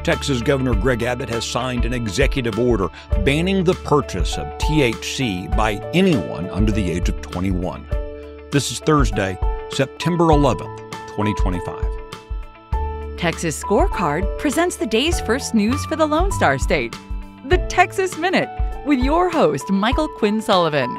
Texas Governor Greg Abbott has signed an executive order banning the purchase of THC by anyone under the age of 21. This is Thursday, September 11th, 2025. Texas Scorecard presents the day's first news for the Lone Star State. The Texas Minute, with your host, Michael Quinn Sullivan.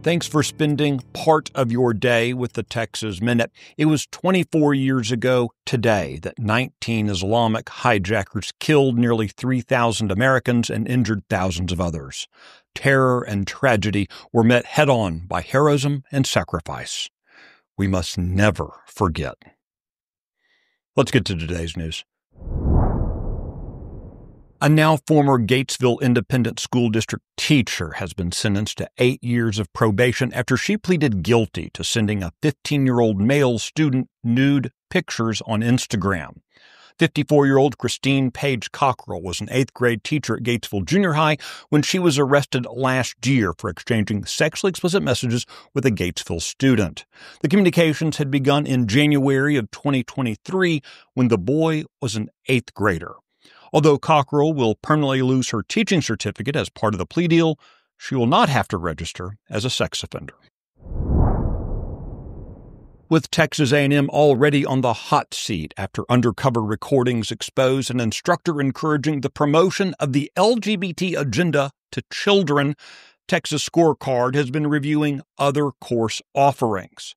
Thanks for spending part of your day with the Texas Minute. It was 24 years ago today that 19 Islamic hijackers killed nearly 3,000 Americans and injured thousands of others. Terror and tragedy were met head-on by heroism and sacrifice. We must never forget. Let's get to today's news. A now former Gatesville Independent School District teacher has been sentenced to 8 years of probation after she pleaded guilty to sending a 15-year-old male student nude pictures on Instagram. 54-year-old Christine Page Cockrell was an 8th grade teacher at Gatesville Junior High when she was arrested last year for exchanging sexually explicit messages with a Gatesville student. The communications had begun in January of 2023 when the boy was an 8th grader. Although Cockrell will permanently lose her teaching certificate as part of the plea deal, she will not have to register as a sex offender. With Texas A&M already on the hot seat after undercover recordings expose an instructor encouraging the promotion of the LGBT agenda to children, Texas Scorecard has been reviewing other course offerings.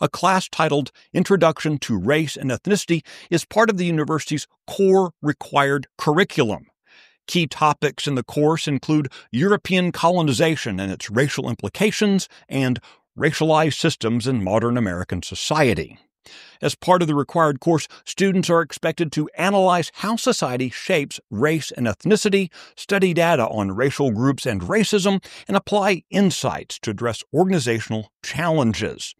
A class titled Introduction to Race and Ethnicity is part of the university's core required curriculum. Key topics in the course include European colonization and its racial implications and racialized systems in modern American society. As part of the required course, students are expected to analyze how society shapes race and ethnicity, study data on racial groups and racism, and apply insights to address organizational challenges.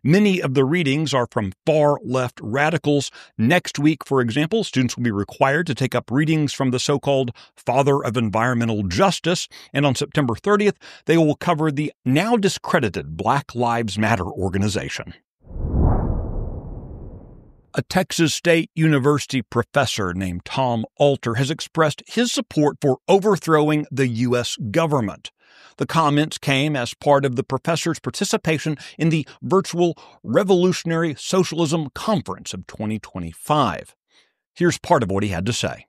Many of the readings are from far-left radicals. Next week, for example, students will be required to take up readings from the so-called Father of Environmental Justice, and on September 30th, they will cover the now discredited Black Lives Matter organization. A Texas State University professor named Tom Alter has expressed his support for overthrowing the U.S. government. The comments came as part of the professor's participation in the virtual Revolutionary Socialism Conference of 2025. Here's part of what he had to say.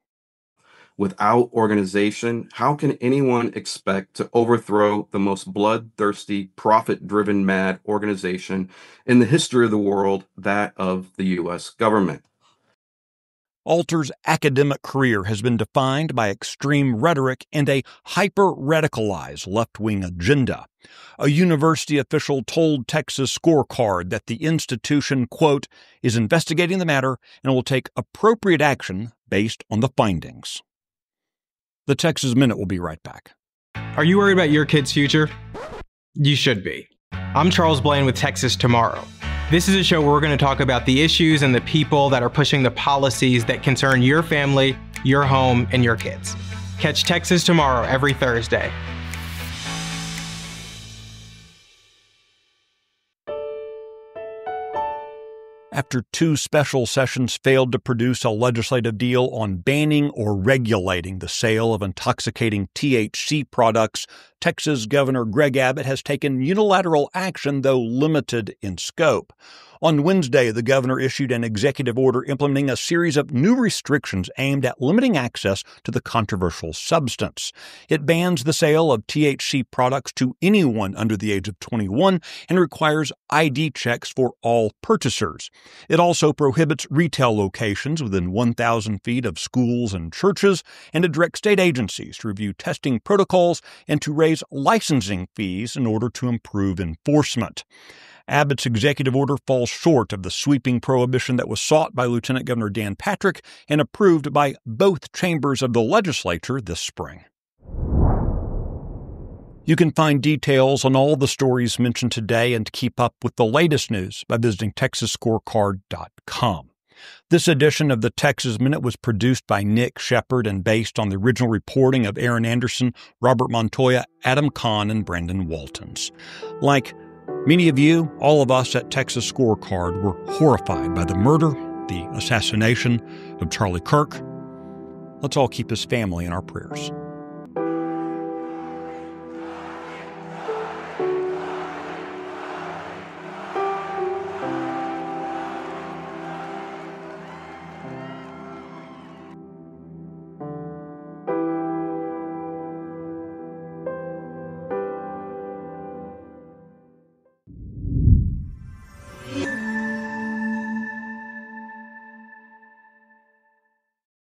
Without organization, how can anyone expect to overthrow the most bloodthirsty, profit-driven mad organization in the history of the world, that of the U.S. government? Alter's academic career has been defined by extreme rhetoric and a hyper-radicalized left-wing agenda. A university official told Texas Scorecard that the institution, quote, is investigating the matter and will take appropriate action based on the findings. The Texas Minute will be right back. Are you worried about your kid's future? You should be. I'm Charles Blaine with Texas Tomorrow. This is a show where we're going to talk about the issues and the people that are pushing the policies that concern your family, your home, and your kids. Catch Texas Tomorrow every Thursday. After 2 special sessions failed to produce a legislative deal on banning or regulating the sale of intoxicating THC products, Texas Governor Greg Abbott has taken unilateral action, though limited in scope. On Wednesday, the governor issued an executive order implementing a series of new restrictions aimed at limiting access to the controversial substance. It bans the sale of THC products to anyone under the age of 21 and requires ID checks for all purchasers. It also prohibits retail locations within 1,000 feet of schools and churches, and it directs state agencies to review testing protocols and to raise licensing fees in order to improve enforcement. Abbott's executive order falls short of the sweeping prohibition that was sought by Lieutenant Governor Dan Patrick and approved by both chambers of the legislature this spring. You can find details on all the stories mentioned today and keep up with the latest news by visiting TexasScorecard.com. This edition of the Texas Minute was produced by Nick Shepard and based on the original reporting of Aaron Anderson, Robert Montoya, Adam Kahn, and Brandon Waltons. Like Many of you, all of us at Texas Scorecard, were horrified by the murder, the assassination of Charlie Kirk. Let's all keep his family in our prayers.